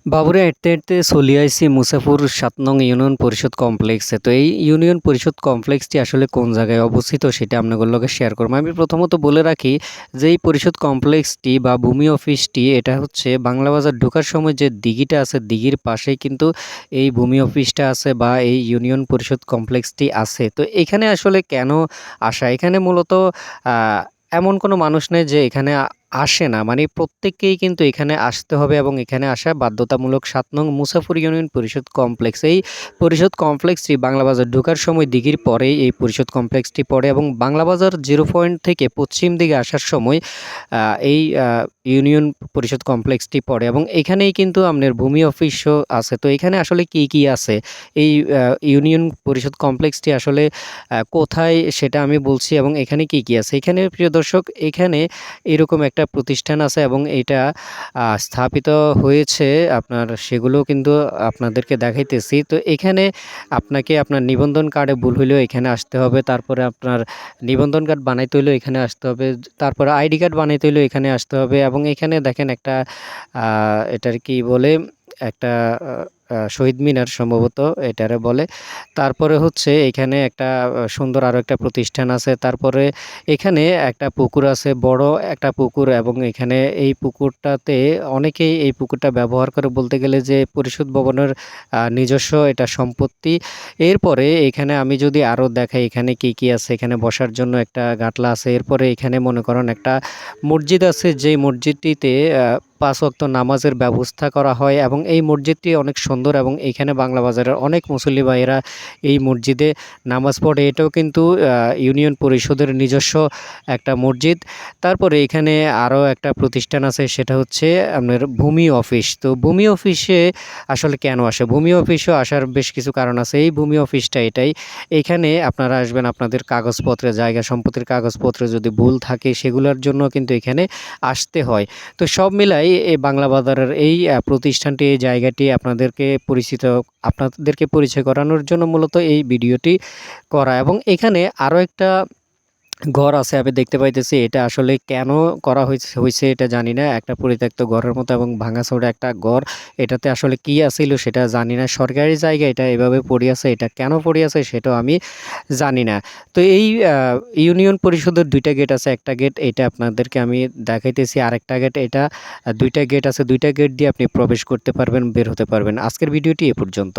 বাবুরে হাঁটতে, হাঁটতে চলে আইছি মুসাফুর ৭ নং ইউনিয়ন পরিষদ কমপ্লেক্সে। তো এই ইউনিয়ন পরিষদ কমপ্লেক্সটি আসলে কোন জায়গায় অবস্থিত সেটা আপনাদের লগে শেয়ার করব। আমি প্রথমত বলে রাখি যে এই পরিষদ কমপ্লেক্সটি বা ভূমি অফিসটি এটা হচ্ছে বাংলা বাজার ঢোকার সময় যে দিঘিটা আছে দিঘির পাশেই কিন্তু এই ভূমি অফিসটা আছে বা এই ইউনিয়ন পরিষদ কমপ্লেক্সটি আছে। তো এখানে আসলে কেন আসা? এখানে মূলত আ এমন কোনো মানুষ নেই যে এখানে আসে না। মানে প্রত্যেককেই কিন্তু এখানে আসতে হবে এবং এখানে আসা বাধ্যতামূলক। ৭ নং মুসাফুর ইউনিয়ন পরিষদ কমপ্লেক্স। এই পরিষদ কমপ্লেক্সটি বাংলা বাজার ঢোকার সময় দিঘির পরেই এই পরিষদ কমপ্লেক্সটি পড়ে এবং বাংলা বাজার 0 পয়েন্ট থেকে পশ্চিম দিকে আসার সময় আ এই ইউনিয়ন পরিষদ কমপ্লেক্সটি পড়ে এবং এখানেই কিন্তু আপনার ভূমি অফিসও আছে। তো এখানে আসলে কি আছে? এই ইউনিয়ন পরিষদ কমপ্লেক্সটি আসলে কোথায় সেটা আমি বলছি এবং এখানে কি আছে? এখানে প্রিয় দর্শক এখানে এরকম একটা প্রতিষ্ঠান আছে এবং এটা স্থাপিত হয়েছে আপনার সেগুলো কিন্তু আপনাদেরকে দেখাইতেছি। তো এখানে আপনাকে আপনার নিবন্ধন কার্ডে ভুল হইলেও এখানে আসতে হবে। তারপরে আপনার নিবন্ধন কার্ড বানাইতে হইলেও এখানে আসতে হবে। তারপরে আইডি কার্ড বানাইতে হইলেও এখানে আসতে হবে এবং এখানে দেখেন একটা আ এটার কি বলে? একটা আ আ শহীদ মিনার সম্ভবত এটারে বলে। তারপরে হচ্ছে এখানে একটা সুন্দর আরো একটা প্রতিষ্ঠান আছে। তারপরে এখানে একটা পুকুর আছে, বড় একটা পুকুর এবং এখানে এই পুকুরটাতে অনেকেই এই পুকুরটা ব্যবহার করে বলতে গেলে যে পরিষদ ভবনের নিজস্ব এটা সম্পত্তি। এরপরে এখানে আমি যদি আরো দেখাই এখানে কি আছে, এখানে বসার জন্য একটা গাটলা আছে। এরপরে এখানে মনে করেন একটা মসজিদ আছে যেই মসজিদটিতে ৫ ওয়াক্ত নামাজের ব্যবস্থা করা হয় এবং এই মসজিদটি অনেক সুন্দর এবং এখানে বাংলা বাজারের অনেক মুসল্লি ভাইয়েরা এই মসজিদে নামাজ পড়ে। এটাও কিন্তু ইউনিয়ন পরিষদের নিজস্ব একটা মসজিদ। তারপরে এখানে আরো একটা প্রতিষ্ঠান আছে সেটা হচ্ছে আপনার ভূমি অফিস। তো ভূমি অফিসে আসলে কেন আসে? ভূমি অফিসেও আসার বেশ কিছু কারণ আছে। এই ভূমি অফিসটা এটাই। এখানে আপনারা আসবেন আপনাদের কাগজপত্রে জায়গা সম্পত্তির কাগজপত্রে যদি ভুল থাকে সেগুলোর জন্য কিন্তু এখানে আসতে হয়। তো সব মিলাই এই বাংলা বাজারের এই প্রতিষ্ঠানটি এই জায়গাটি আপনাদেরকে পরিচয় করানোর জন্য মূলত এই ভিডিওটি করা এবং এখানে আরো একটা ঘর আছে আমি দেখতে পাইতেছি। এটা আসলে কেন করা হইছে এটা জানি না। একটা পরিত্যক্ত ঘরের মতো এবং ভাঙাচোরা একটা ঘর। এটাতে আসলে কি আছিল সেটা জানি না। সরকারি জায়গা এটা এভাবে পড়ে আছে। এটা কেন পড়ে আছে সেটাও আমি জানি না। তো এই ইউনিয়ন পরিষদের ২ টা গেট আছে। একটা গেট এটা আপনাদেরকে আমি দেখাইতেছি। আরেকটা গেট এটা ২ টা গেট আছে। ২ টা গেট দিয়ে আপনি প্রবেশ করতে পারবেন, বের হতে পারবেন। আজকের ভিডিওটি এ পর্যন্ত।